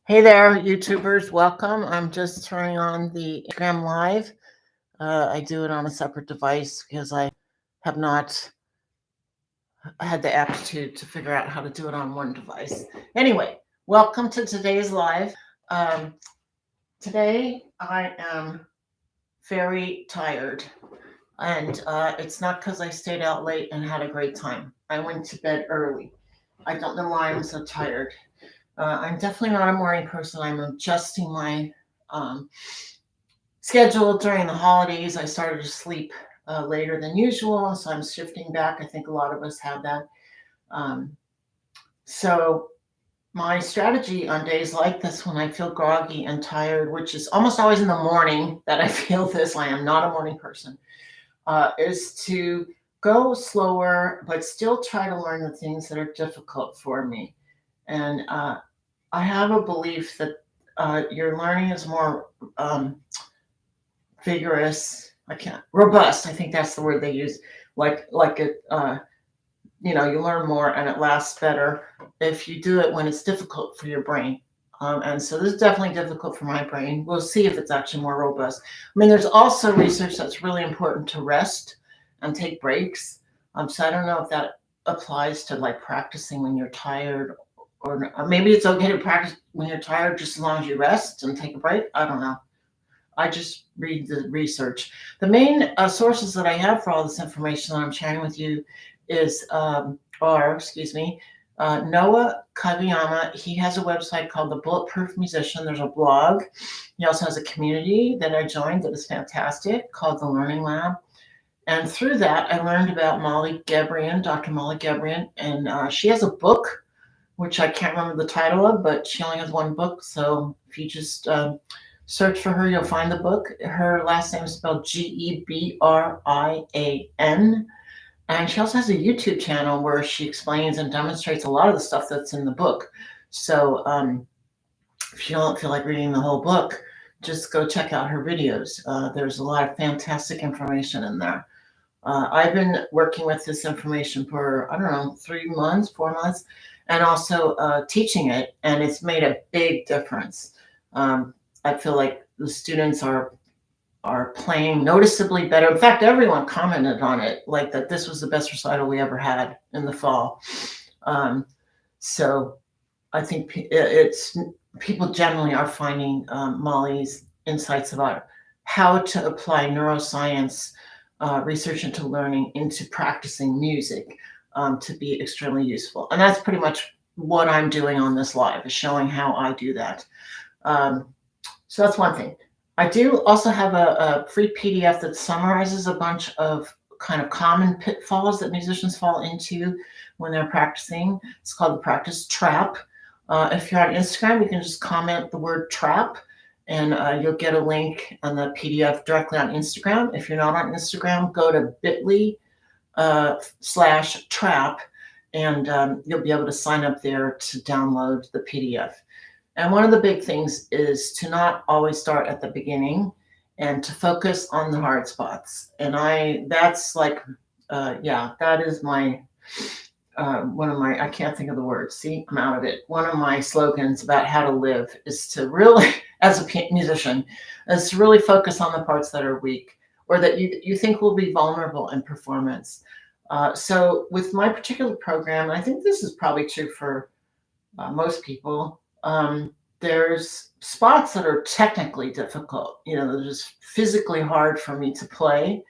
Hey there, YouTubers. Welcome. I'm just turning on the Instagram Live. I do it on a separate device because I have not had the aptitude to figure out how to do it on one device. Anyway, welcome to today's live. Um, Today I am very tired, and it's not because I stayed out late and had a great time. I went to bed early. I don't know why I'm so tired. I'm definitely not a morning person. I'm adjusting my um, schedule during the holidays. I started to sleep later than usual, so I'm shifting back. I think a lot of us have that. Um, so, my strategy on days like this when I feel groggy and tired, which is almost always in the morning that I feel this, I am not a morning person, is to go slower, but still try to learn the things that are difficult for me. And I have a belief that your learning is more vigorous. I can't robust. I think that's the word they use. Like it, you learn more and it lasts better if you do it when it's difficult for your brain. And so this is definitely difficult for my brain. We'll see if it's actually more robust. I mean, there's also research that's really important to rest and take breaks. So I don't know if that applies to like practicing when you're tired, or maybe it's okay to practice when you're tired just as long as you rest and take a break. I don't know. I just read the research. The main sources that I have for all this information that I'm sharing with you is, Noah Kageyama. He has a website called The Bulletproof Musician. There's a blog. He also has a community that I joined that is fantastic called The Learning Lab. And through that, I learned about Molly Gebrian, Dr. Molly Gebrian, and she has a book, which I can't remember the title of, but she only has one book. So if you just search for her, you'll find the book. Her last name is spelled Gebrian. And she also has a YouTube channel where she explains and demonstrates a lot of the stuff that's in the book. So if you don't feel like reading the whole book, just go check out her videos. There's a lot of fantastic information in there. I've been working with this information for, I don't know, 3 months, 4 months, and also teaching it, and it's made a big difference. I feel like the students are playing noticeably better. In fact, everyone commented on it, like that this was the best recital we ever had in the fall. So I think it's people generally are finding Molly's insights about how to apply neuroscience research into learning into practicing music to be extremely useful. And that's pretty much what I'm doing on this live, is showing how I do that. So that's one thing. I do also have a free PDF that summarizes a bunch of kind of common pitfalls that musicians fall into when they're practicing. It's called the Practice Trap. If you're on Instagram, you can just comment the word trap, and you'll get a link on the PDF directly on Instagram. If you're not on Instagram, go to bit.ly/trap, and you'll be able to sign up there to download the PDF. And one of the big things is to not always start at the beginning and to focus on the hard spots. And that's like, that is my, one of my, I can't think of the words. See, I'm out of it. One of my slogans about how to live is to really, as a musician, is to really focus on the parts that are weak or that you think will be vulnerable in performance. So with my particular program, I think this is probably true for most people. There's spots that are technically difficult, they're just physically hard for me to play.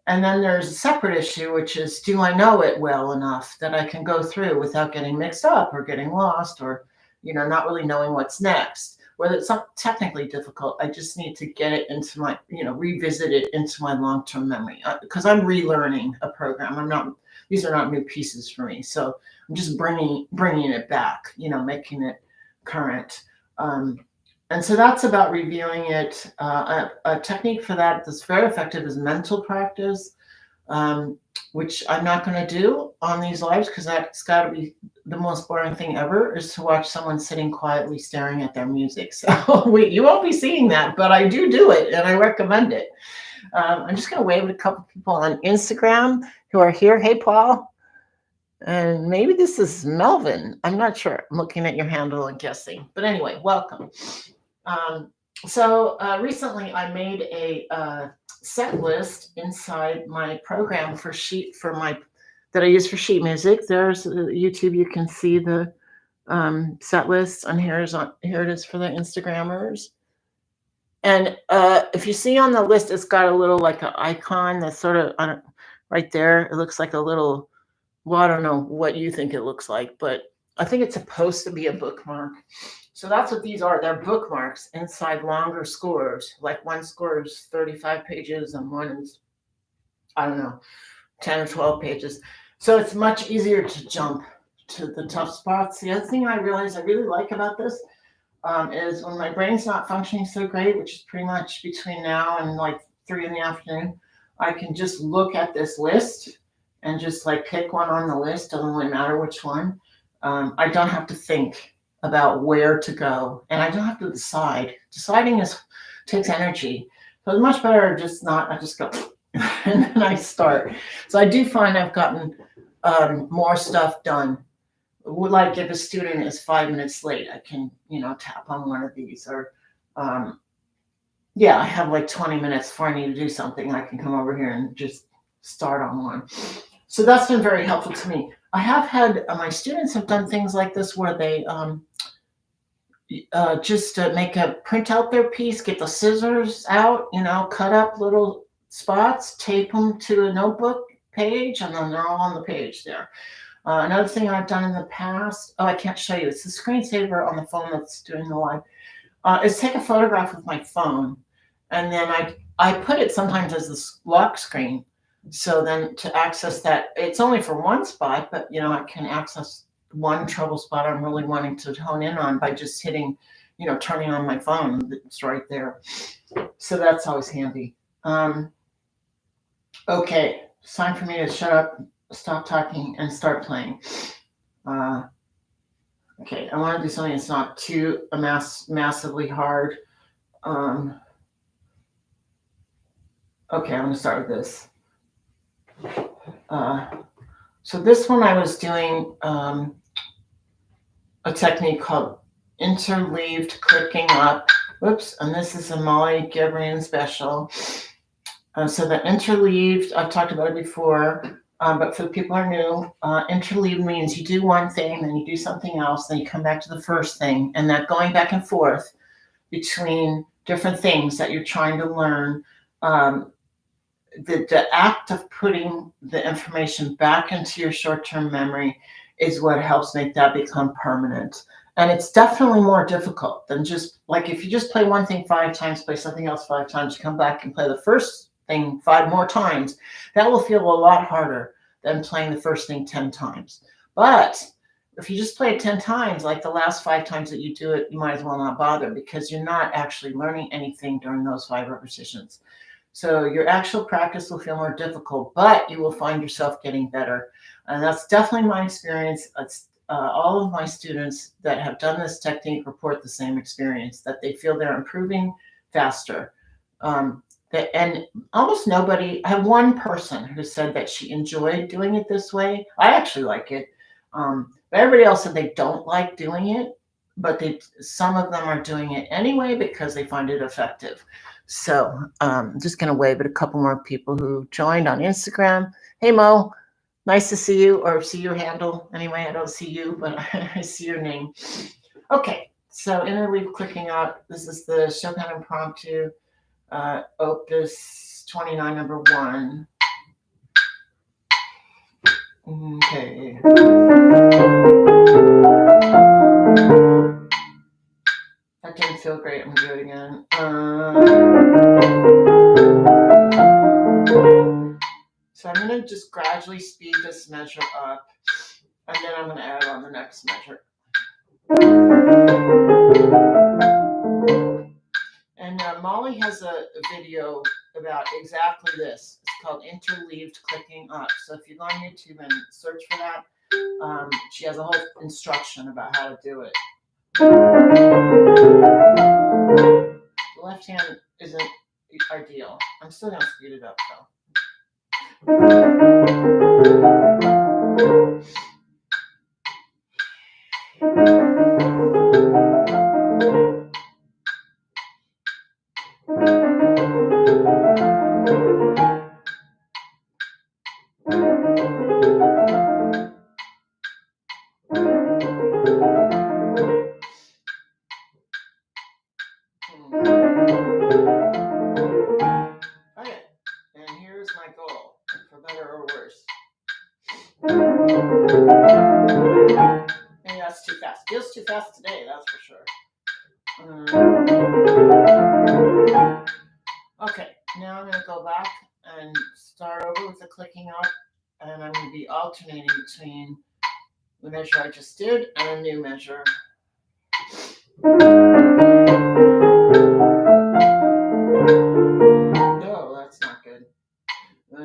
And then there's a separate issue, which is, do I know it well enough that I can go through without getting mixed up or getting lost or, not really knowing what's next? Whether it's not technically difficult, I just need to get it into my, revisit it into my long-term memory because I'm relearning a program. These are not new pieces for me. So I'm just bringing it back, making it current. And so that's about reviewing it. A technique for that that's very effective is mental practice, which I'm not going to do on these lives because that's got to be the most boring thing ever, is to watch someone sitting quietly staring at their music. So you won't be seeing that, but I do it and I recommend it. I'm just going to wave at a couple people on Instagram who are here. Hey, Paul. And maybe this is Melvin. I'm not sure. I'm looking at your handle and guessing. But anyway, welcome. Um, recently I made a set list inside my program for my that I use for sheet music. There's YouTube. You can see the set list, and here it is for the Instagrammers. And if you see on the list, it's got a little like an icon that's sort of right there. It looks like a little. Well, I don't know what you think it looks like, but I think it's supposed to be a bookmark. So that's what these are. They're bookmarks inside longer scores. Like one score is 35 pages and one is, I don't know, 10 or 12 pages. So it's much easier to jump to the tough spots. The other thing I realize I really like about this is when my brain's not functioning so great, which is pretty much between now and like 3 in the afternoon, I can just look at this list and just like pick one on the list. Doesn't really matter which one. I don't have to think about where to go, and I don't have to decide. Deciding takes energy. So it's much better just not. I just go and then I start. So I do find I've gotten more stuff done. Like if a student is 5 minutes late, I can tap on one of these, or I have like 20 minutes before I need to do something. I can come over here and just start on one. So that's been very helpful to me. I have had my students have done things like this where they just print out their piece, get the scissors out, cut up little spots, tape them to a notebook page, and then they're all on the page there. Another thing I've done in the past, I can't show you, it's the screensaver on the phone that's doing the live, is take a photograph with my phone, and then I put it sometimes as this lock screen. So then to access that, it's only for one spot, but I can access one trouble spot I'm really wanting to hone in on by just hitting, turning on my phone. It's right there. So that's always handy. Okay, it's time for me to shut up, stop talking, and start playing. Okay, I want to do something that's not too massively hard. Okay, I'm going to start with this. So this one I was doing a technique called interleaved clicking up. Whoops, and this is a Molly Gabrian special. So the interleaved, I've talked about it before, but for the people who are new, interleaved means you do one thing, then you do something else, then you come back to the first thing, and that going back and forth between different things that you're trying to learn. The act of putting the information back into your short-term memory is what helps make that become permanent. And it's definitely more difficult than just like if you just play one thing 5 times, play something else 5 times, you come back and play the first thing 5 more times. That will feel a lot harder than playing the first thing 10 times. But if you just play it 10 times, like the last 5 times that you do it, you might as well not bother because you're not actually learning anything during those 5 repetitions. So your actual practice will feel more difficult, but you will find yourself getting better. And that's definitely my experience. All of my students that have done this technique report the same experience, that they feel they're improving faster. And almost nobody, I have one person who said that she enjoyed doing it this way. I actually like it. But everybody else said they don't like doing it, but some of them are doing it anyway because they find it effective. So I'm just going to wave at a couple more people who joined on Instagram. Hey, Mo, nice to see you, or see your handle. Anyway, I don't see you, but I see your name. Okay, so interleave clicking up. This is the Chopin Impromptu, Opus 29, number 1. Okay. That didn't feel great. I'm going to do it again. So I'm going to just gradually speed this measure up, and then I'm going to add on the next measure. And Molly has a video about exactly this. It's called interleaved clicking up. So if you go on YouTube and search for that, she has a whole instruction about how to do it. The left hand isn't ideal. I'm still going to speed it up though. too fast. Feels too fast today, that's for sure. Okay, now I'm going to go back and start over with the clicking up, and I'm going to be alternating between the measure I just did and a new measure. No, that's not good. Okay,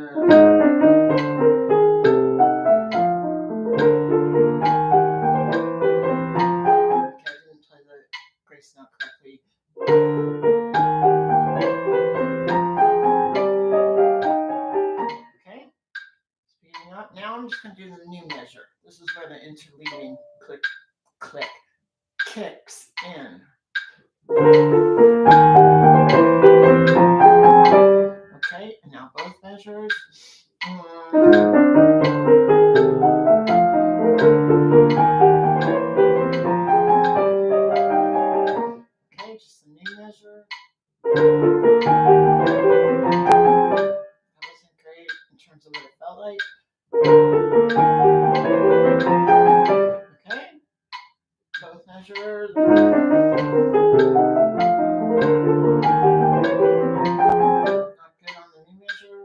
I didn't play the grace note correctly. Okay, speeding up. Now I'm just going to do the new measure. This is where the interleading click kicks in. Okay, and now both measures. Okay, just a new measure. That wasn't great in terms of what it felt like. Okay, both measures. Not good on the new measure.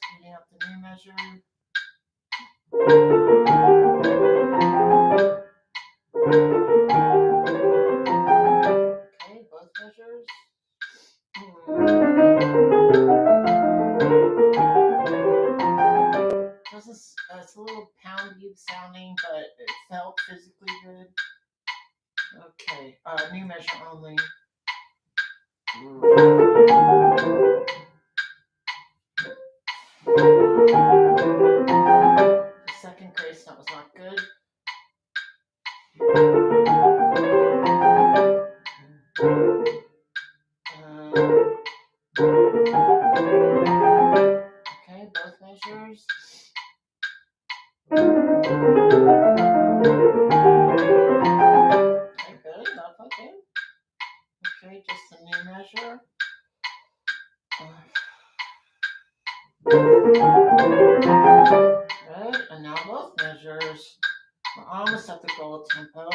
Speeding up the new measure. Okay, both measures. It's a little poundy sounding, but it felt physically good. Okay, new measure only. The second grace note was not good. Okay, both measures. Okay, good, that's okay. Okay, just a new measure. Good, and now both measures. We're almost at the goal tempo.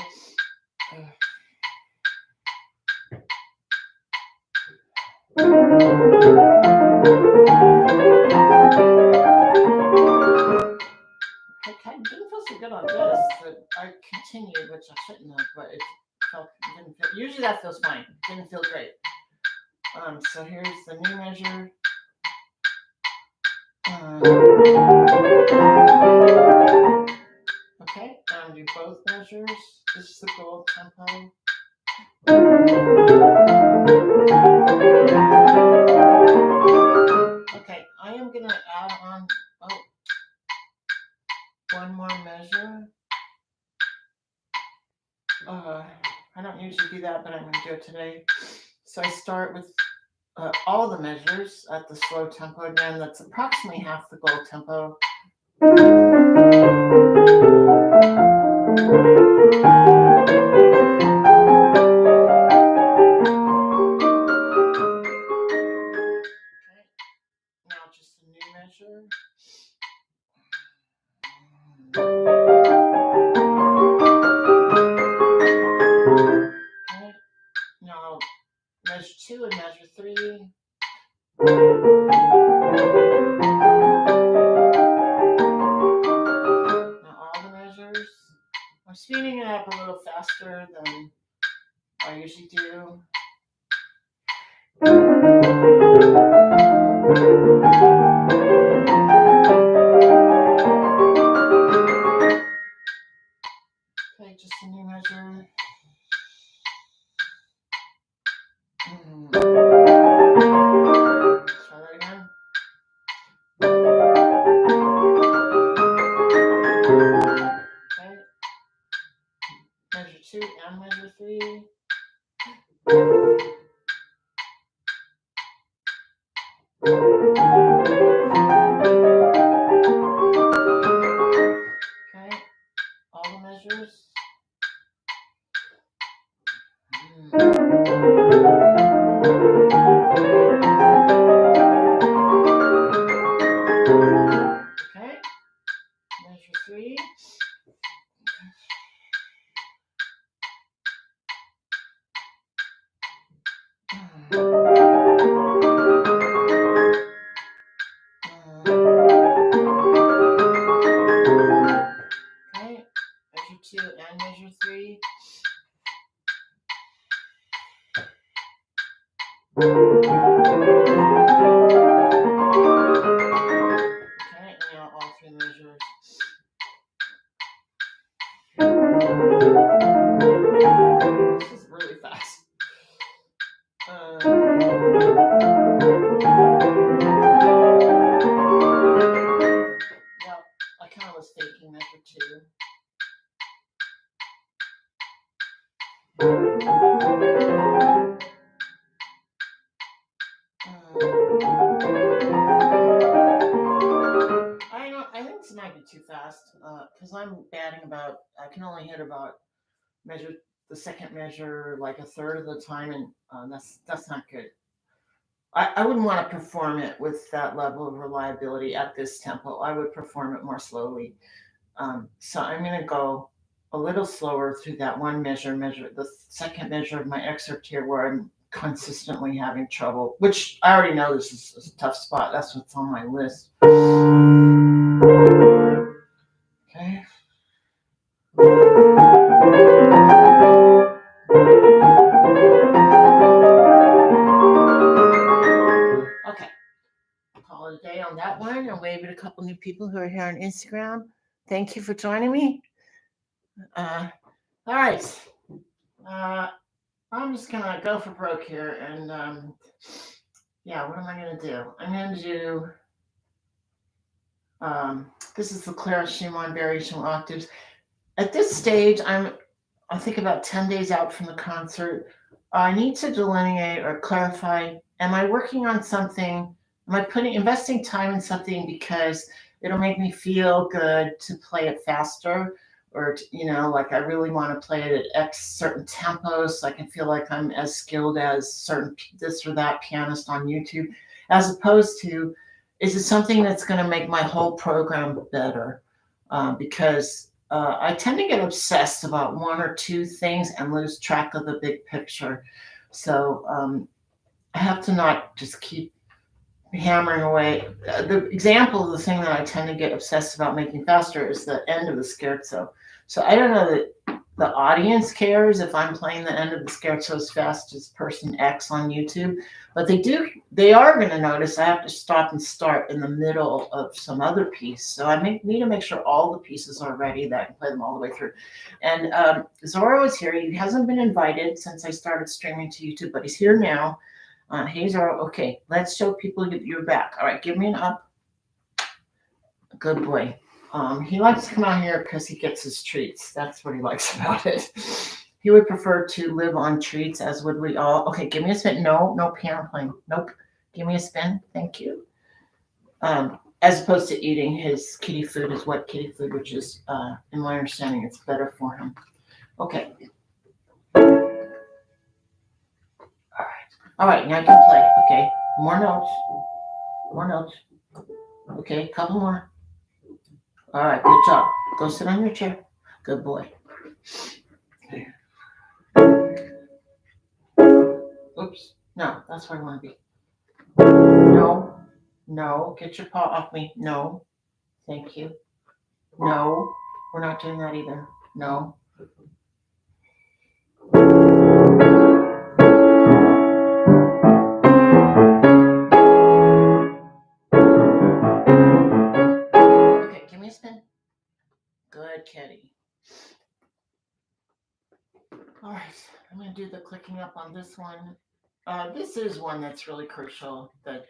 I didn't feel so good on this, but I continued, which I shouldn't have, but it didn't feel, usually that feels fine. Didn't feel great. So here's the new measure. Okay, and do both measures. This is the goal tempo. Okay, I am going to add on one more measure. I don't usually do that, but I'm going to do it today. So I start with all the measures at the slow tempo again. That's approximately half the goal tempo. Okay, now just a new measure. Okay, now measure 2 and measure 3. Now all the measures. I'm speeding it up a little faster than I usually do. Okay, just a new measure. Try that again. Okay. Measure 2 and measure 3. Okay, all the measures. Okay, measure 3. 3. Okay, measure 2 and measure 3. Okay, and now all 3 measures. This is really fast. Yeah, I kind of was faking measure 2. I think this might be too fast because I'm batting about. I can only hit about measure the second measure like a third of the time, and that's not good. I wouldn't want to perform it with that level of reliability at this tempo. I would perform it more slowly. So I'm going to go a little slower through that one measure, the second measure of my excerpt here where I'm consistently having trouble, which I already know this is a tough spot. That's what's on my list. Okay. Okay. Call it a day on that one and wave at a couple new people who are here on Instagram. Thank you for joining me. All right. I'm just gonna go for broke here, and yeah, what am I gonna do? I'm gonna do. This is the Clara Schumann variation octaves. At this stage, I think about 10 days out from the concert. I need to delineate or clarify: am I working on something? Am I investing time in something because it'll make me feel good to play it faster? Or like I really want to play it at X certain tempos so I can feel like I'm as skilled as certain this or that pianist on YouTube, as opposed to, is it something that's going to make my whole program better? Because I tend to get obsessed about one or two things and lose track of the big picture. So I have to not just keep hammering away. The example of the thing that I tend to get obsessed about making faster is the end of the scherzo. So I don't know that the audience cares if I'm playing the end of the scherzo as fast as person X on YouTube, but they are going to notice I have to stop and start in the middle of some other piece. So I need to make sure all the pieces are ready, that I can play them all the way through. And Zorro is here. He hasn't been invited since I started streaming to YouTube, but he's here now. Hey, Zorro. Okay, let's show people you're back. All right, give me an up. Good boy. He likes to come out here because he gets his treats. That's what he likes about it. He would prefer to live on treats, as would we all. Okay, give me a spin. No piano playing. Nope. Give me a spin. Thank you. As opposed to eating his kitty food, his wet kitty food, which is, in my understanding, it's better for him. Okay. All right, now I can play. Okay, more notes. Okay, a couple more. All right, good job. Go sit on your chair. Good boy. Oops. No, that's where I want to be. No, get your paw off me. No, thank you. No, we're not doing that either. No. Okay, give me a spin. Good kitty. All right, I'm going to do the clicking up on this one. This is one that's really crucial that,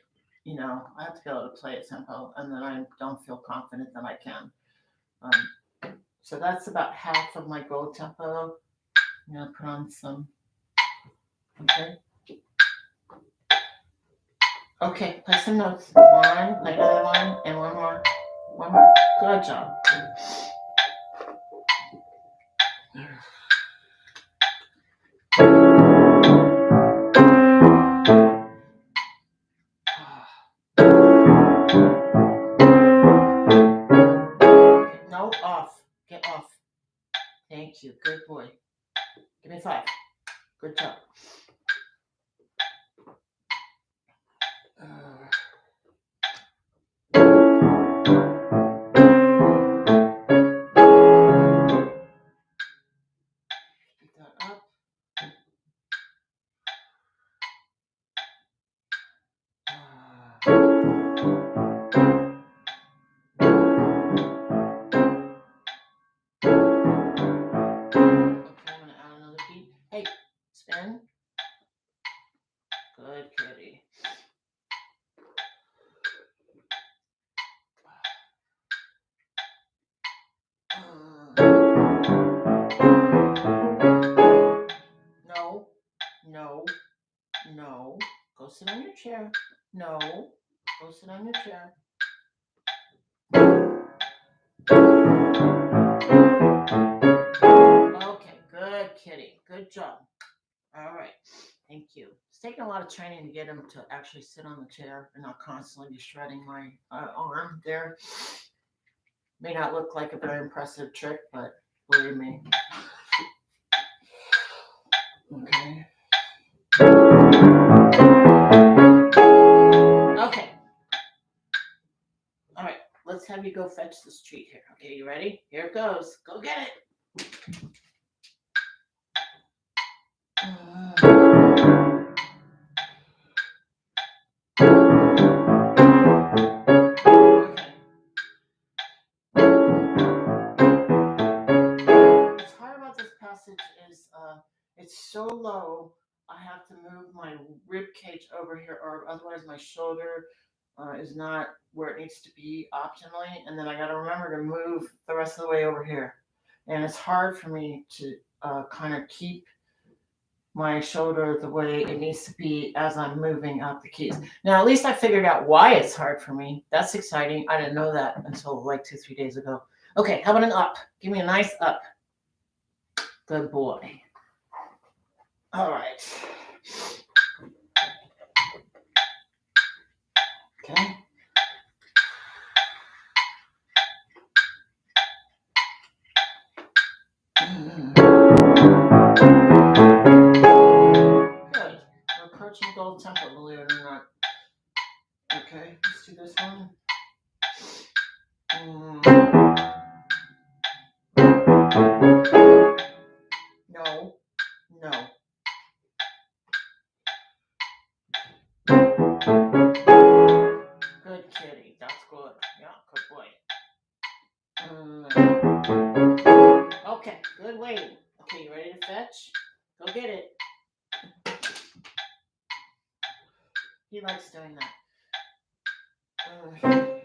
I have to be able to play at tempo, and then I don't feel confident that I can. So that's about half of my goal tempo. I'm going to put on some. Okay, play some notes. One, play another one, and one more. One more. Good job. No, off. Get off. Thank you. Good boy. Give me 5. Good job. Pick that up. Okay, I'm gonna add another beat. Hey, spin. Good kitty. No, no, no. Go sit on your chair. No, go sit on your chair. Okay, good kitty. Good job. All right, thank you. It's taken a lot of training to get him to actually sit on the chair and not constantly be shredding my arm there. May not look like a very impressive trick, but believe me. Okay. Okay. All right, let's have you go fetch this treat here. Okay, you ready? Here it goes. Go get it. What's hard about this passage is it's so low. I have to move my rib cage over here, or otherwise my shoulder is not where it needs to be optimally, and then I got to remember to move the rest of the way over here. And it's hard for me to kind of keep my shoulder the way it needs to be as I'm moving out the keys. Now, at least I figured out why it's hard for me. That's exciting. I didn't know that until like 2-3 days ago. Okay, how about an up? Give me a nice up. Good boy. All right. Okay. Good. We're approaching gold tempo, believe it or not. Okay, let's do this one. No, no. Good kitty. That's good. Yeah, good boy. Okay, good waiting. Okay, you ready to fetch? Go get it. He likes doing that. Okay,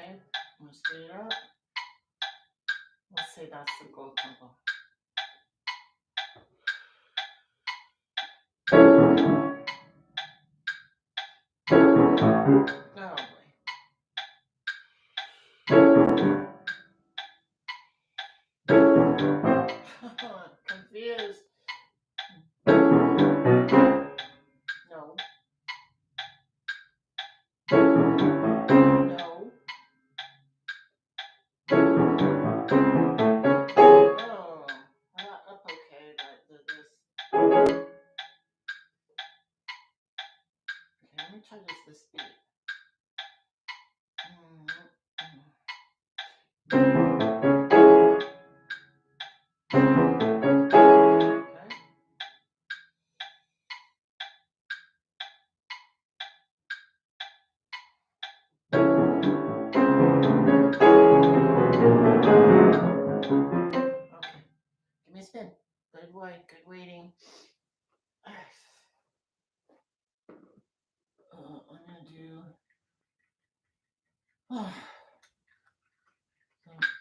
I'm gonna speed it up. Let's say that's the gold tempo. Oh boy. Confused. No. No. Oh, I got up okay, but this. Okay, let me try this beat. Okay, give me a spin. Good boy, good waiting. I'm gonna do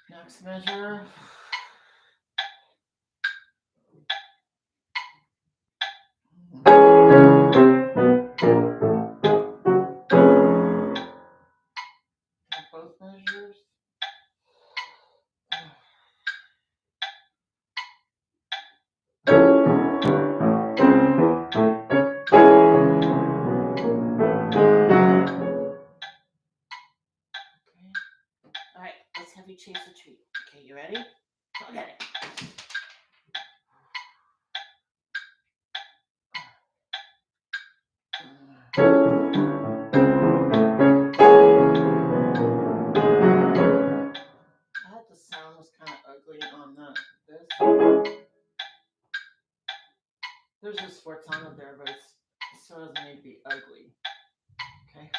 next measure. Both measures. have you chase a treat. Okay, you ready? Go get it. I thought the sound was kind of ugly on this. There's a sports on it there, but it still doesn't need to be ugly. Okay.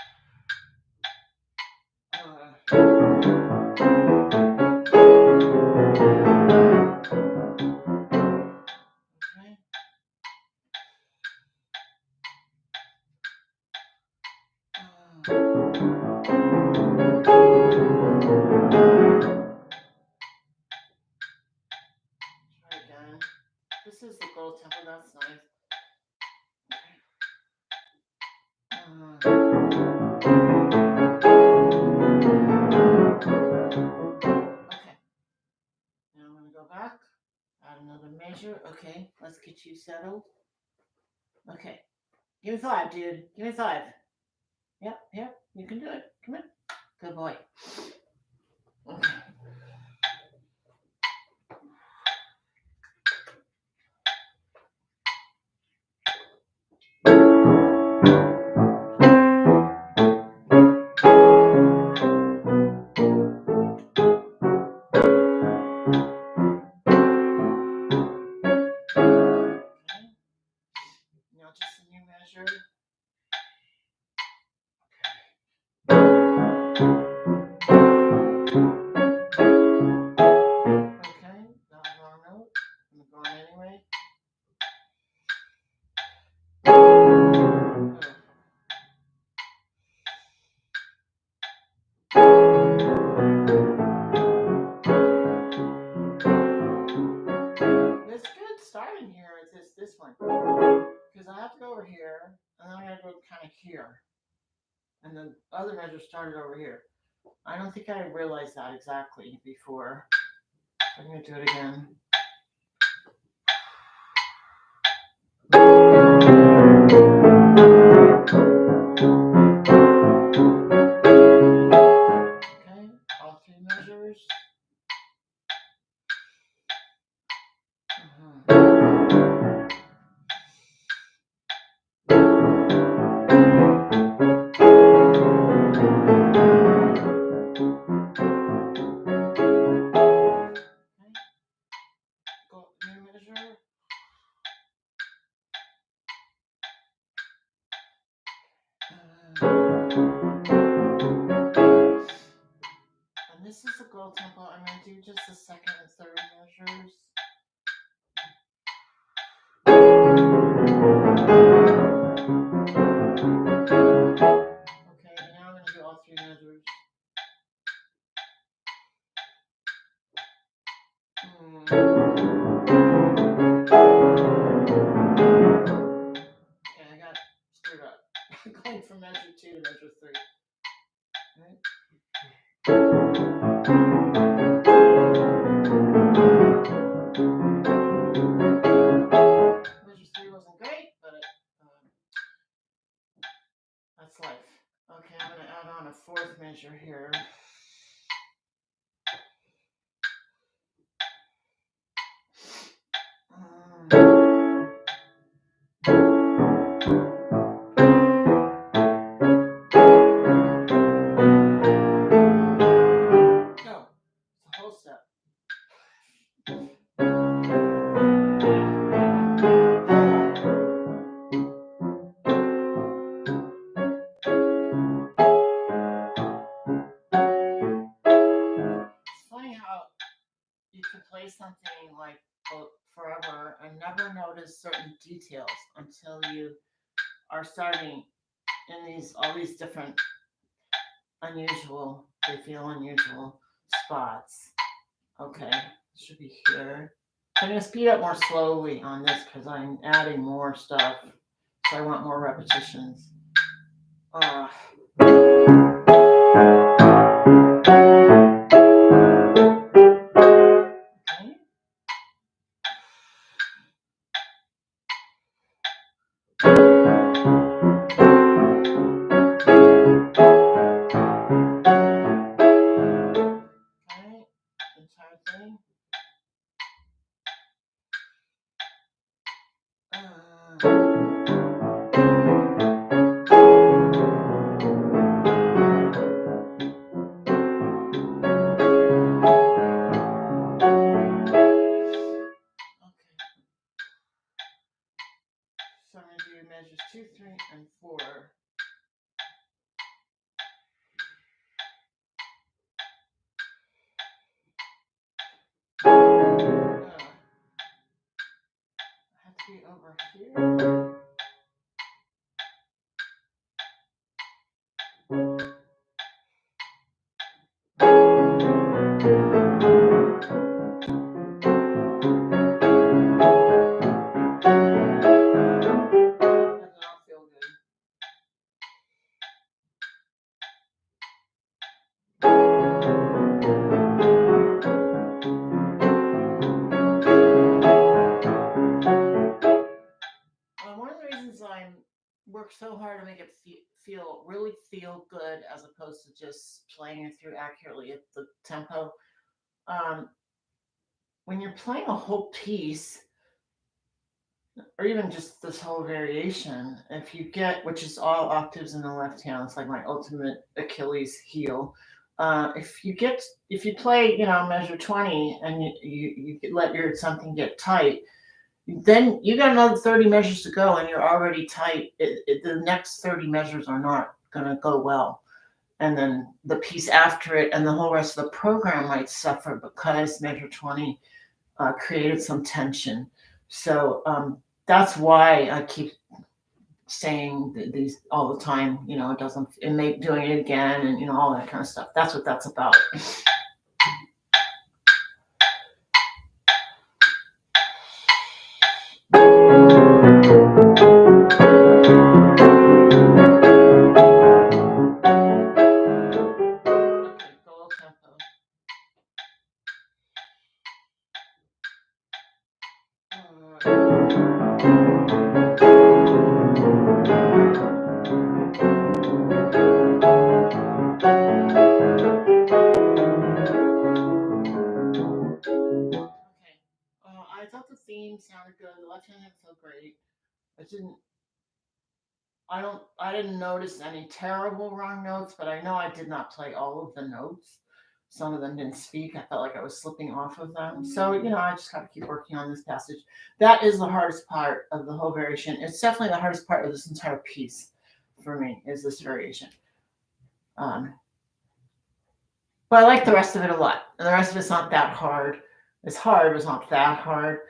Try again. This is the gold temple. That's nice. Okay. Now I'm going to go back. Add another measure. Okay, let's get you settled. Okay. Give me 5, dude. Give me 5. Yep, you can do it. Come on. Good boy. Okay. Now just a new measure. Okay, that was wrong note. I'm going anyway. It's good starting here is this one. Because I have to go over here, and then I gotta go kind of here. And the other measure started over here. I don't think I realized that exactly before. I'm gonna do it again. Okay, all 3 measures. Go new measure. And this is a gold temple. I'm going to do just the second and third measures. Okay, and now I'm going to do all 3 measures. Okay, I got screwed up. Going from measure 2 to measure 3. Right? Measure 3 wasn't great, but that's life. Okay, I'm going to add on a 4th measure here. Go. It's a whole step. It's funny how you can play something like forever and never notice certain details until you are starting in all these different they feel unusual spots. Okay, should be here. I'm going to speed up more slowly on this because I'm adding more stuff, so I want more repetitions. Okay. Okay, so hard to make it really feel good as opposed to just playing it through accurately at the tempo. Um, when you're playing a whole piece, or even just this whole variation, if you get, which is all octaves in the left hand, it's like my ultimate Achilles heel. If you play, measure 20 and you let your something get tight, then you got another 30 measures to go and you're already tight. The next 30 measures are not going to go well. And then the piece after it and the whole rest of the program might suffer because measure 20 created some tension. So that's why I keep saying these all the time. It doesn't, and make doing it again, and all that kind of stuff. That's what that's about. Okay, go tempo. Okay. I thought the theme sounded good. The left hand felt great. I didn't. I don't. I didn't notice any terrible wrong notes, but I know I did not play all of the notes. Some of them didn't speak. I felt like I was slipping off of them. So I just got to keep working on this passage. That is the hardest part of the whole variation. It's definitely the hardest part of this entire piece for me. Is this variation. But I like the rest of it a lot. And the rest of it's not that hard. It's hard, but it's not that hard.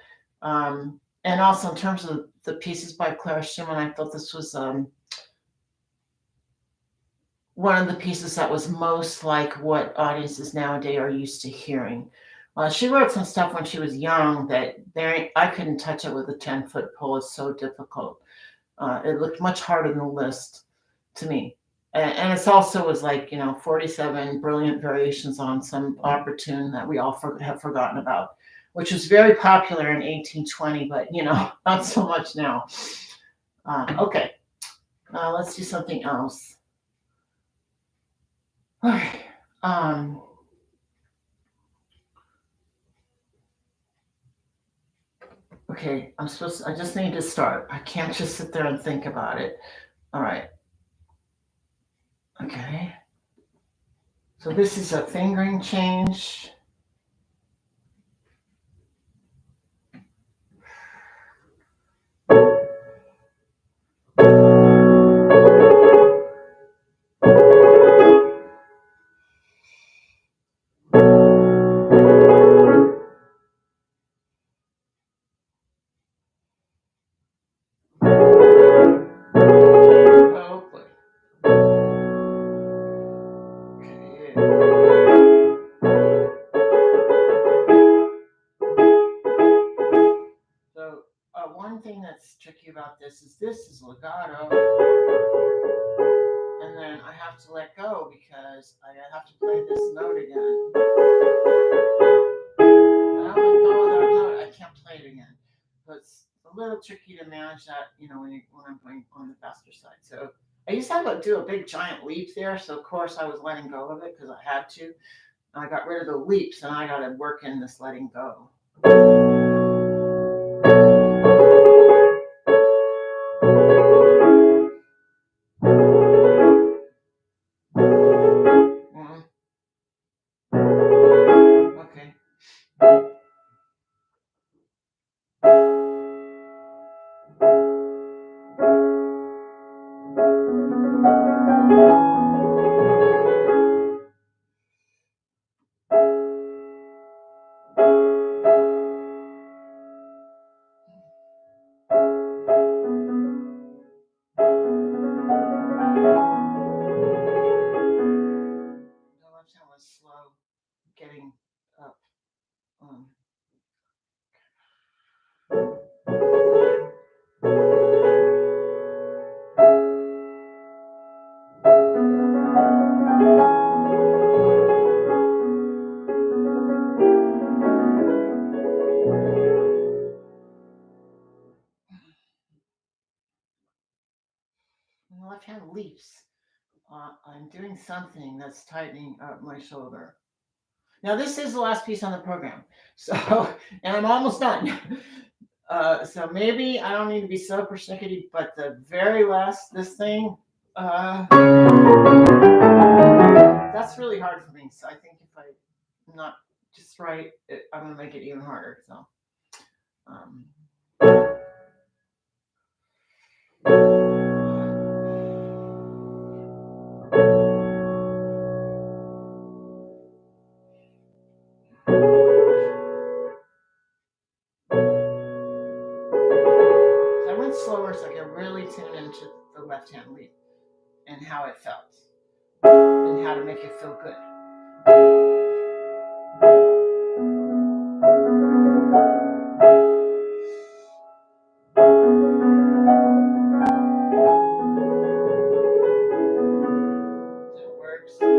And also in terms of the pieces by Clara Schumann, I thought this was one of the pieces that was most like what audiences nowadays are used to hearing. She wrote some stuff when she was young that I couldn't touch it with a 10-foot pole. It's so difficult. It looked much harder than the list to me. And it's also was like 47 brilliant variations on some opera tune that we all have forgotten about, which was very popular in 1820, but not so much now. Okay, let's do something else. All right. Okay, I just need to start. I can't just sit there and think about it. All right. Okay. So this is a fingering change. Oh boy. Okay. So one thing that's tricky about this is legato, and then I have to let go because I have to play this note again. I don't let go of that note, I can't play it again. So it's a little tricky to manage that, when I'm going on the faster side. So I used to have to do a big giant leap there, so of course I was letting go of it because I had to. I got rid of the leaps, and I got to work in this letting go. Okay. The left hand was slow getting up. I'm doing something that's tightening up my shoulder. Now, this is the last piece on the program. So, and I'm almost done. So maybe I don't need to be so persnickety, but the very last, this thing, that's really hard for me. So I think if I'm not just right, I'm going to make it even harder. So, um, so I went slower so I could really tune into the left hand lead and how it felt and how to make it feel good. That works. No,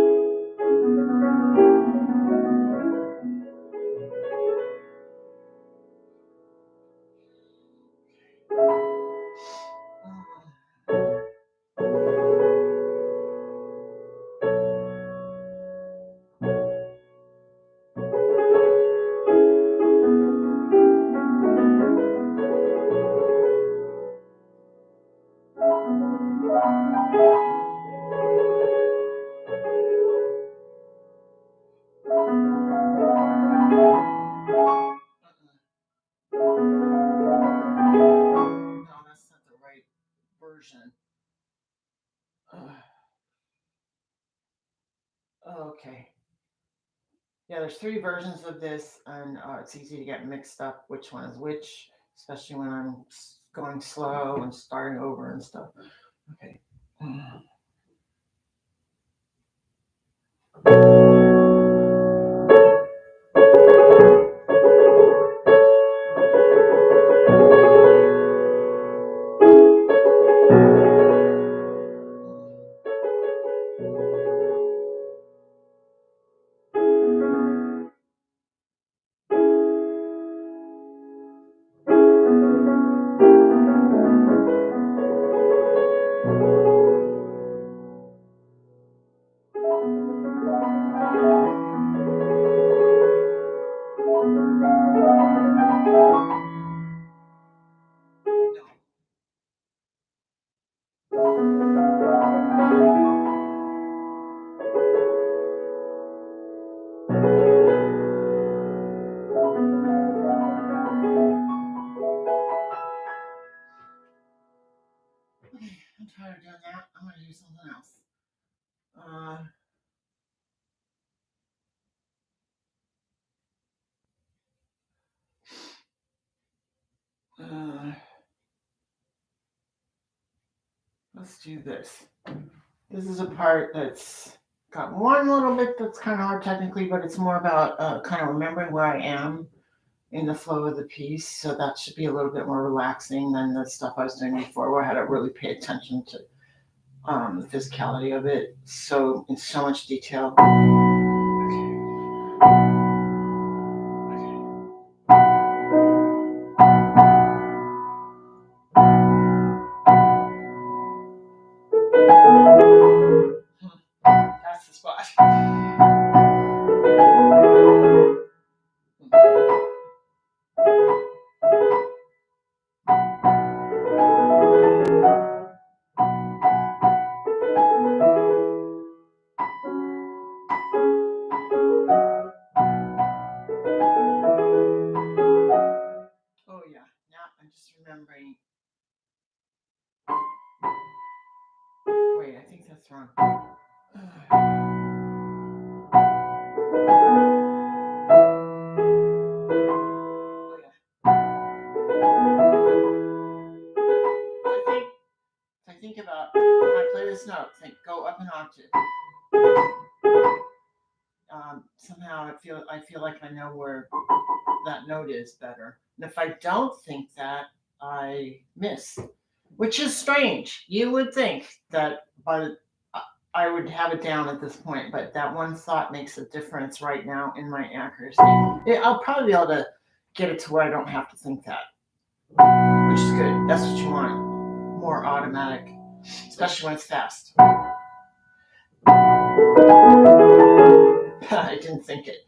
that's not the right version. Okay. Yeah, there's 3 versions of this, and it's easy to get mixed up which one is which, especially when I'm going slow and starting over and stuff. Okay. I'm tired of doing that. I'm going to do something else. Let's do this. This is a part that's got one little bit that's kind of hard technically, but it's more about kind of remembering where I am in the flow of the piece. So that should be a little bit more relaxing than the stuff I was doing before, where I had to really pay attention to the physicality of it. So in so much detail. That's the spot. Oh yeah, now I'm just remembering. Wait, I think that's wrong. If I think about when I play this note, go up an octave. Somehow I feel like I know where that note is better. And if I don't think that, I miss, which is strange. You would think that I would have it down at this point, but that one thought makes a difference right now in my accuracy. I'll probably be able to get it to where I don't have to think that, which is good. That's what you want. More automatic, especially when it's fast. I didn't think it.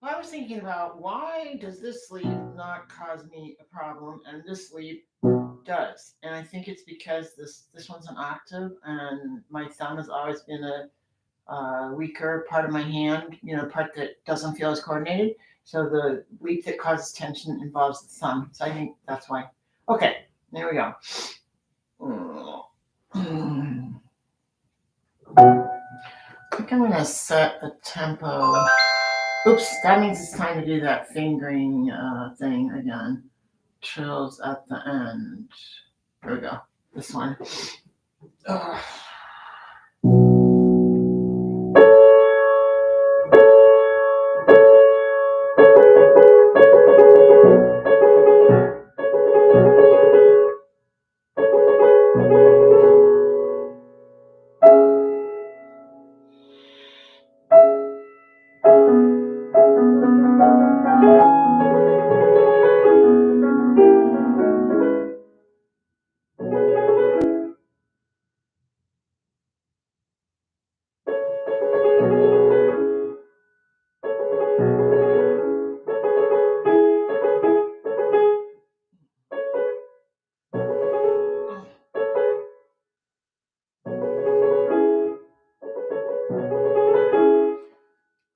I was thinking about, why does this sleep not cause me a problem and this sleep does? And I think it's because this one's an octave, and my thumb has always been a weaker part of my hand, part that doesn't feel as coordinated. So the leap that causes tension involves the thumb. So I think that's why. Okay, there we go. I think I'm going to set a tempo. Oops, that means it's time to do that fingering thing again. Trills at the end. Here we go. This one. Ugh.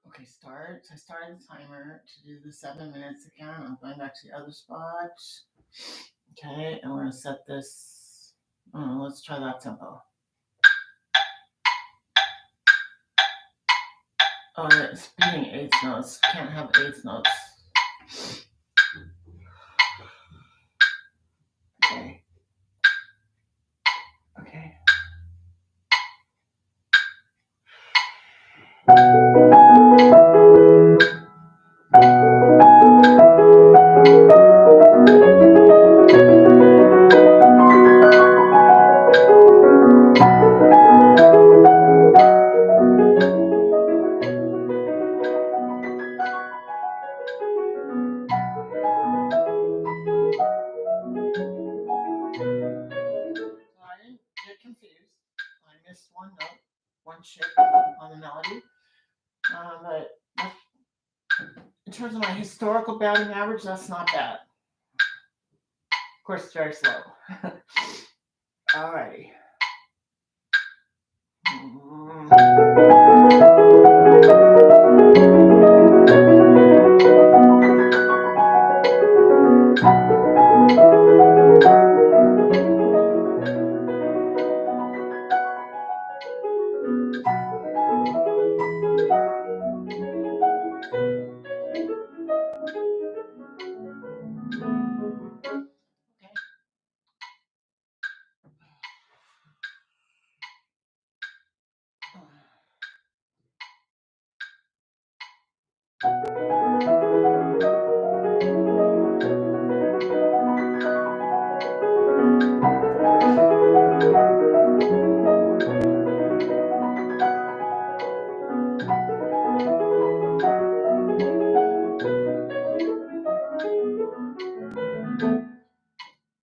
Okay, start. I started the timer to do the 7 minutes again. I'm going back to the other spot. Okay, and we're going to set this. Let's try that tempo. Oh, it's beating eighth notes. Can't have eighth notes. Okay. Okay. Get confused. I missed one note, one shift on the melody. But in terms of my historical batting average, that's not bad. Of course, it's very slow. Alrighty.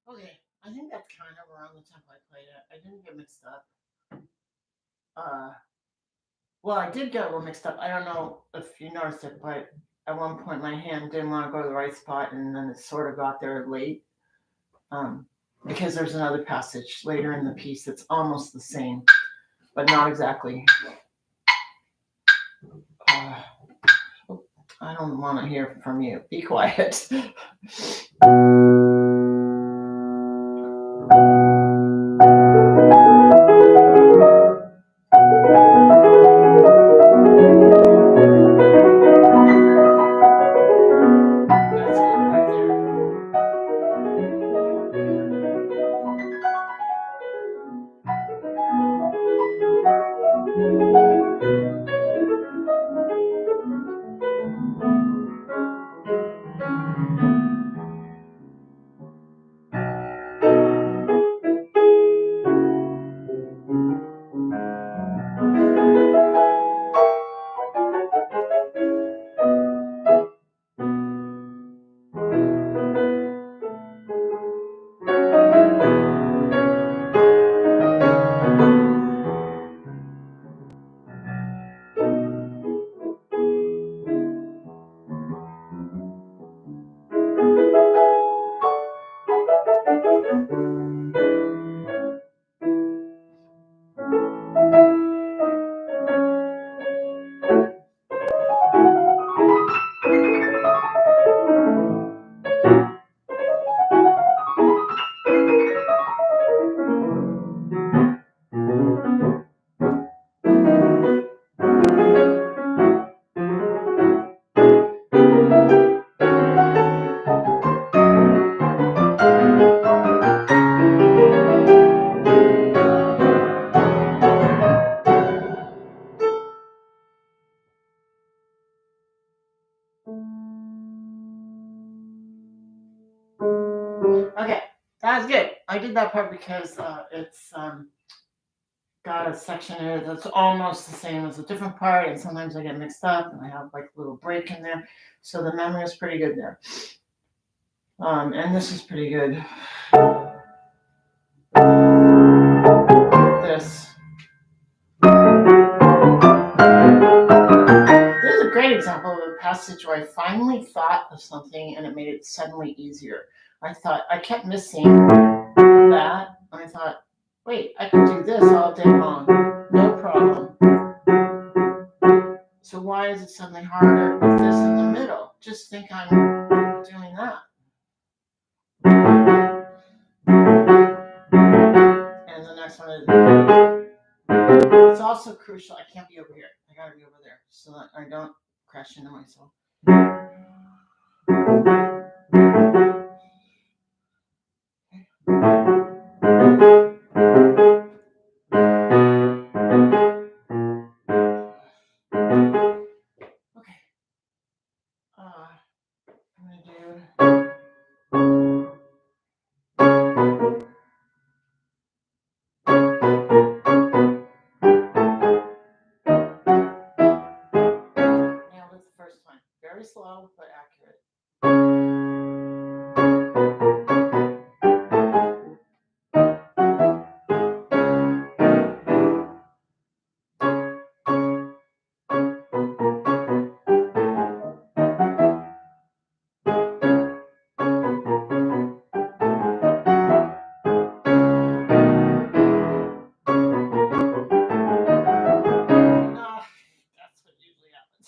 Okay, I think that's kind of around the tempo I played it. I didn't get mixed up. Well, I did get a little mixed up. I don't know if you noticed it, but at one point my hand didn't want to go to the right spot, and then it sort of got there late. Because there's another passage later in the piece that's almost the same, but not exactly. I don't want to hear from you. Be quiet. Okay, that's good. I did that part because it's got a section in it that's almost the same as a different part, and sometimes I get mixed up and I have like a little break in there. So the memory is pretty good there. And this is pretty good. This. This is a great example of a passage where I finally thought of something and it made it suddenly easier. I kept missing that, and I thought, wait, I can do this all day long, no problem. So why is it suddenly harder with this in the middle? Just think I'm doing that. And the next one is, it's also crucial, I can't be over here. I gotta be over there so that I don't crash into myself. Okay. I'm gonna do. Now with the first one. Very slow but accurate. That's what usually happens.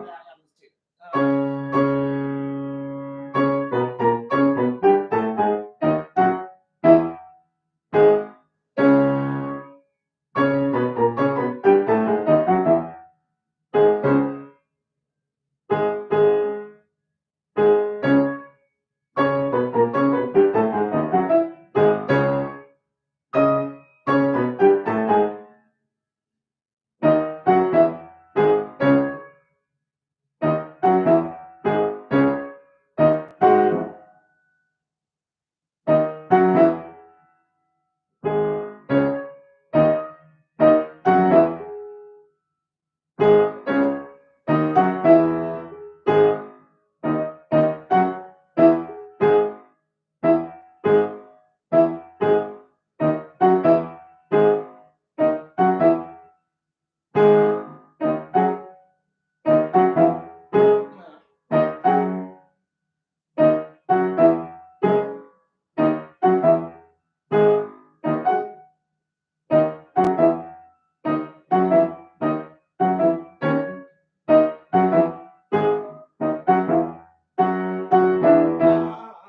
That happens too.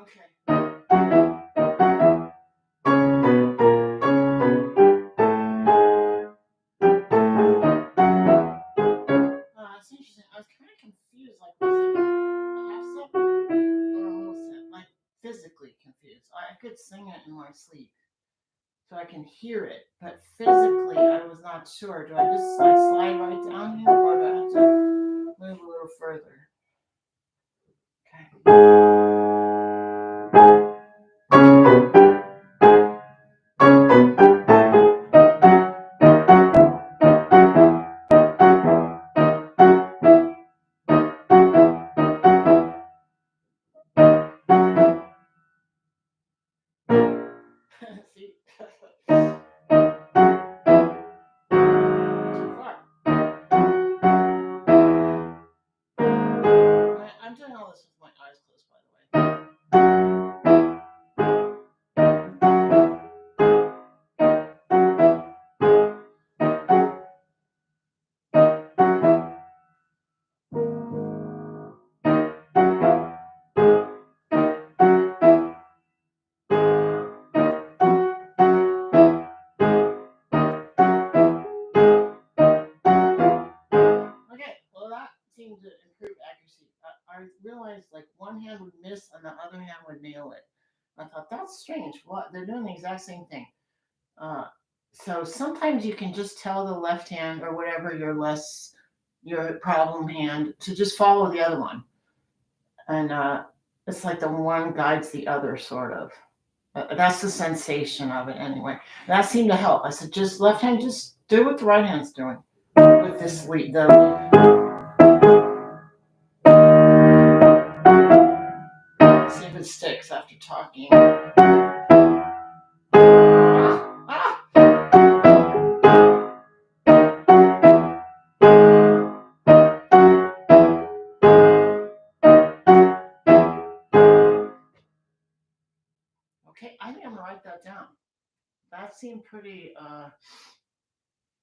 Okay. It's interesting. I was kind of confused. Like, was it a half step or a whole step? Like, physically confused. I could sing it in my sleep, so I can hear it, but physically, I was not sure. Do I just like slide right down here, or do I have to move a little further? Okay. See? Too far. I'm doing all this with my eyes closed, by the way. Okay, well that seemed to improve accuracy. I realized like one hand would miss and the other hand would nail it. I thought that's strange. What they're doing the exact same thing. Uh, so sometimes you can just tell the left hand or whatever you're less your problem hand to just follow the other one. And it's like the one guides the other, sort of. That's the sensation of it anyway. That seemed to help. I said, just left hand, just do what the right hand's doing with this lead. See if it sticks after talking. Okay, I think I'm gonna write that down. That seemed pretty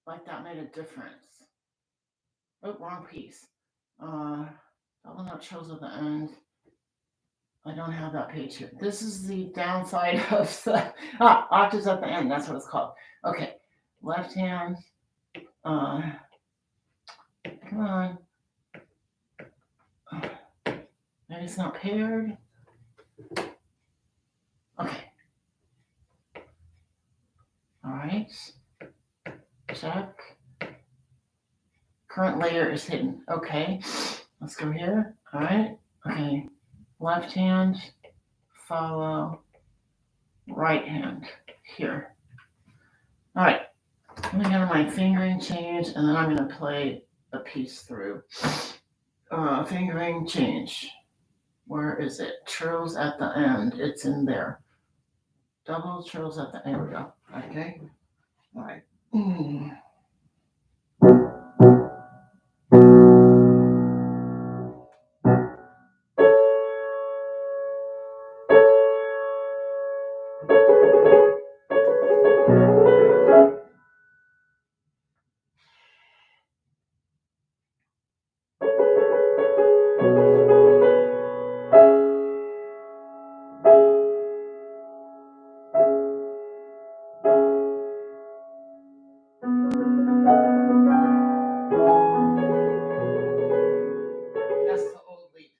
like that made a difference. Oh, wrong piece. That one that shows at the end. I don't have that page here. This is the downside of the octaves at the end. That's what it's called. Okay, left hand. Come on. Maybe it's not paired. Okay. All right. Check. Current layer is hidden. Okay. Let's go here. All right. Okay. Left hand. Follow. Right hand. Here. All right. I'm going to go to my fingering change, and then I'm going to play a piece through. Fingering change. Where is it? Trills at the end. It's in there. Double trills at the end. There we go. Okay. All right. That's the old lead.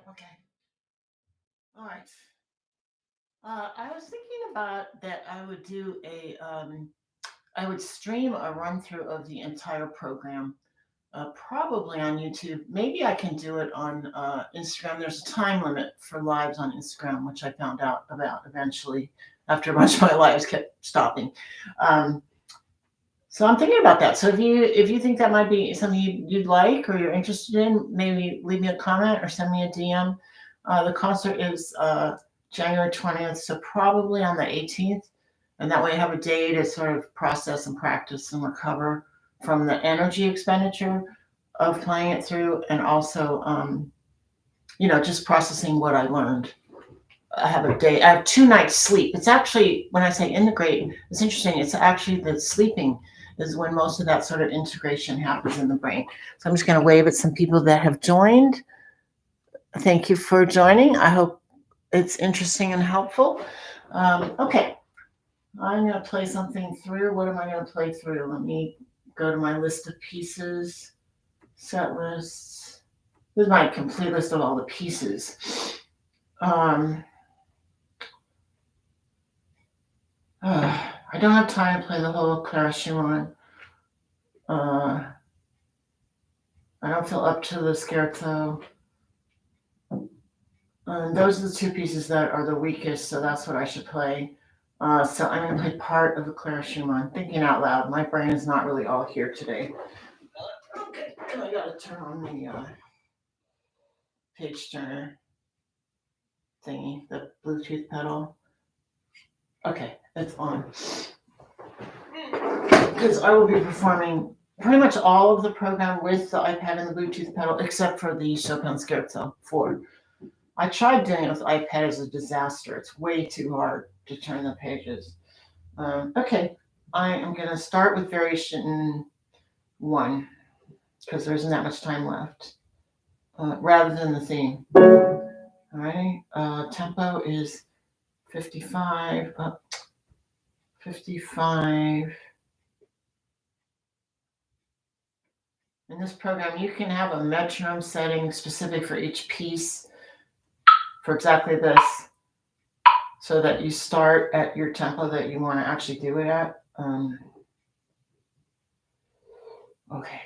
Okay. All right. I was thinking about that I would do I would stream a run through of the entire program, probably on YouTube. Maybe I can do it on Instagram. There's a time limit for lives on Instagram, which I found out about eventually after a bunch of my lives kept stopping. So I'm thinking about that. So if you think that might be something you'd like or you're interested in, maybe leave me a comment or send me a DM. The concert is January 20th, so probably on the 18th. And that way I have a day to sort of process and practice and recover from the energy expenditure of playing it through, and also, just processing what I learned. I have 2 nights sleep. It's actually, when I say integrate, it's interesting. It's actually the sleeping is when most of that sort of integration happens in the brain. So I'm just going to wave at some people that have joined. Thank you for joining. I hope it's interesting and helpful. Okay, I'm going to play something through. What am I going to play through? Let me go to my list of pieces, set lists. This is my complete list of all the pieces. I don't have time to play the whole Clara Schumann. I don't feel up to the scherzo. Those are the 2 pieces that are the weakest, so that's what I should play. So I'm going to play part of the Clara Schumann, thinking out loud. My brain is not really all here today. Okay, and I got to turn on the page turner thingy, the Bluetooth pedal. Okay, it's on. Because I will be performing pretty much all of the program with the iPad and the Bluetooth pedal, except for the Chopin Scherzo 4. I tried doing it with iPad as a disaster. It's way too hard to turn the pages. Okay, I am going to start with variation 1, because there isn't that much time left, rather than the theme. All right, tempo is 55, up, 55. In this program, you can have a metronome setting specific for each piece for exactly this, so that you start at your tempo that you want to actually do it at. Okay.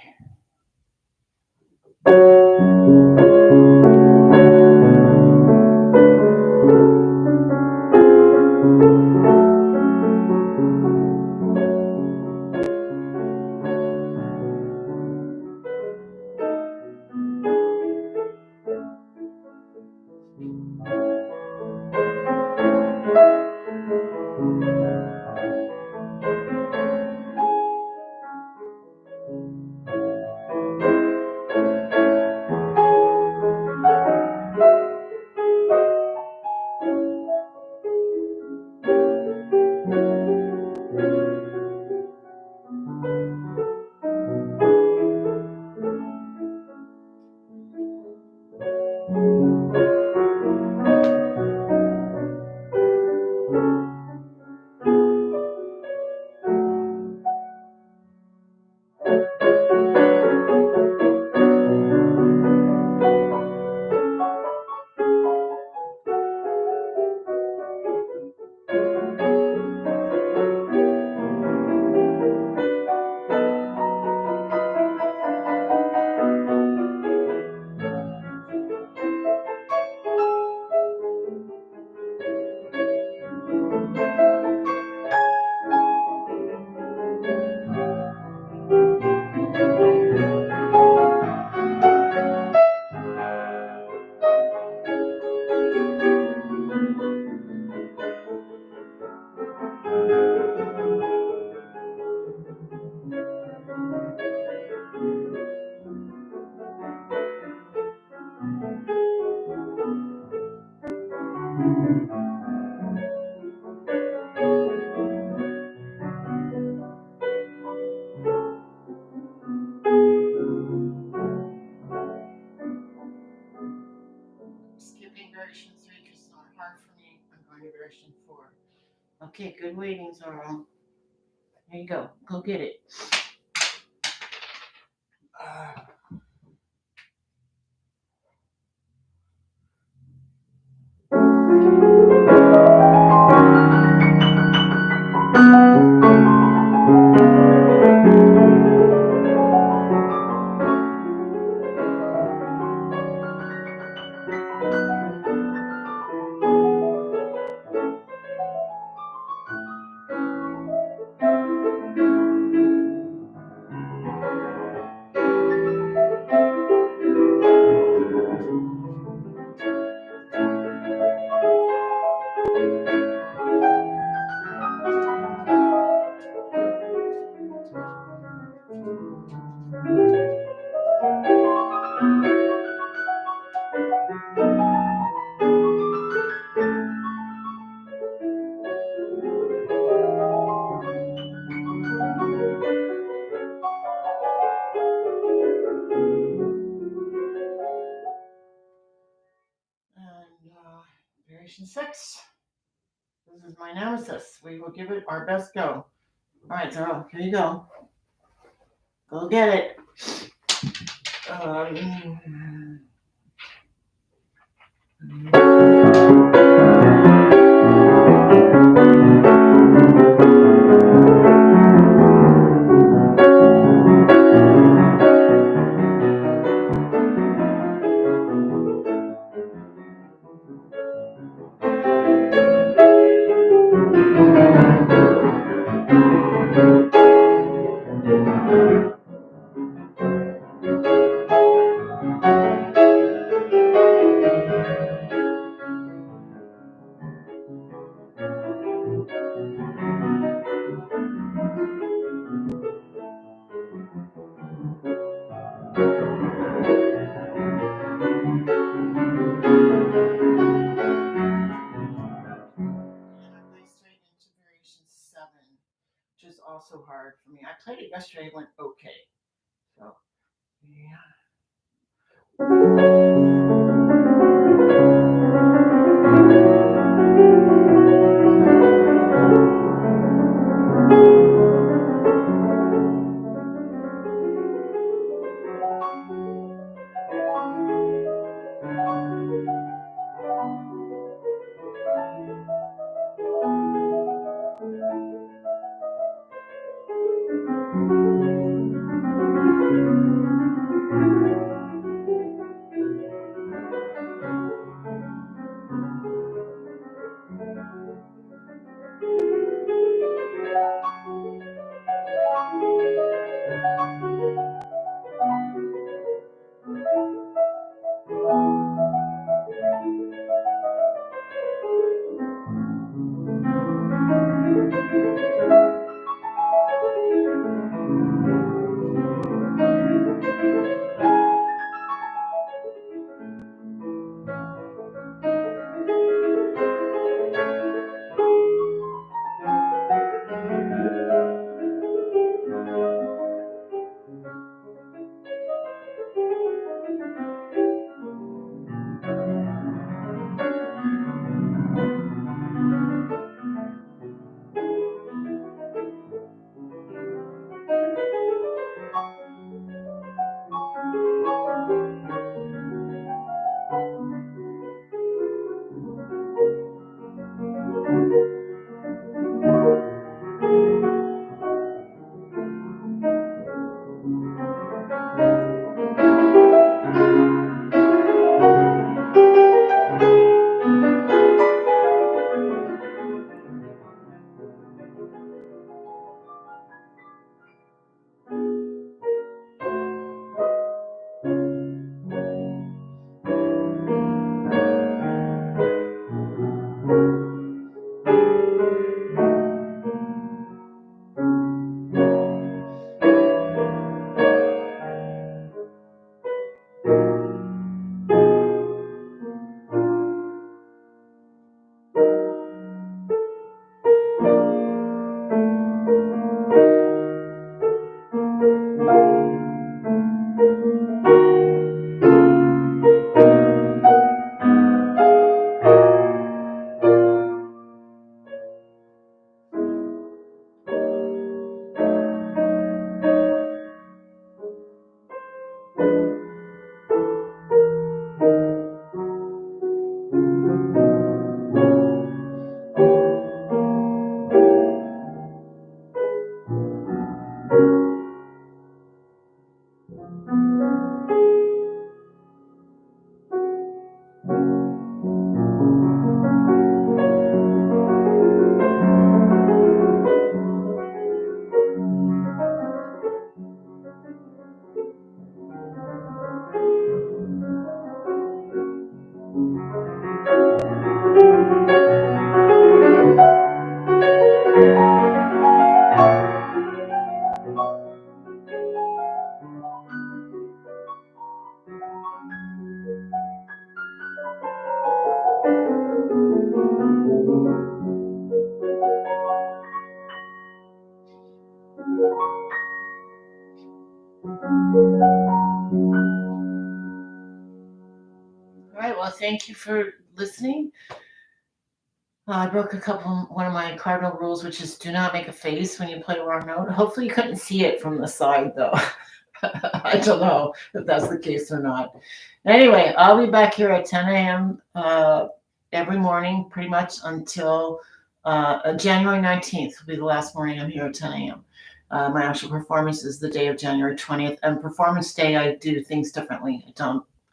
Skipping version 3 because it's not hard for me. I'm going to version 4. Okay, good waiting, Zorro. Here you go. Go get it. Variation 6. This is my nemesis. We will give it our best go. All right, Zoro, here you go. Go get it. Which is also hard for me. I played it yesterday, it went okay. So, yeah. Well, thank you for listening. I broke one of my cardinal rules, which is do not make a face when you play a wrong note. Hopefully, you couldn't see it from the side, though. I don't know if that's the case or not. Anyway, I'll be back here at 10 a.m. Every morning, pretty much until January 19th will be the last morning I'm here at 10 a.m. My actual performance is the day of January 20th, and performance day I do things differently.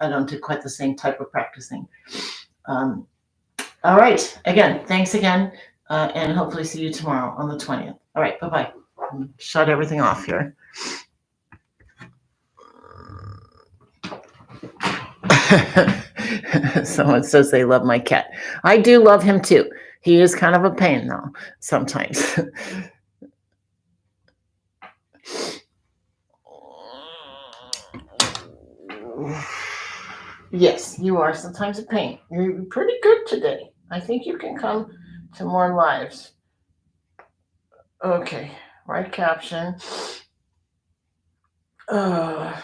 I don't do quite the same type of practicing. All right. Again, thanks again, and hopefully see you tomorrow on the 20th. All right. Bye-bye. Shut everything off here. Someone says they love my cat. I do love him too. He is kind of a pain though, sometimes. Yes, you are sometimes a pain. You're pretty good today. I think you can come to more lives. Okay, right caption. Done.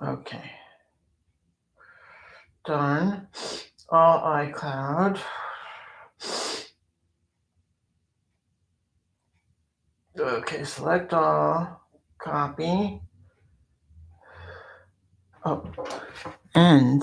Okay. Done. All iCloud. Okay, select all. Copy. Oh, and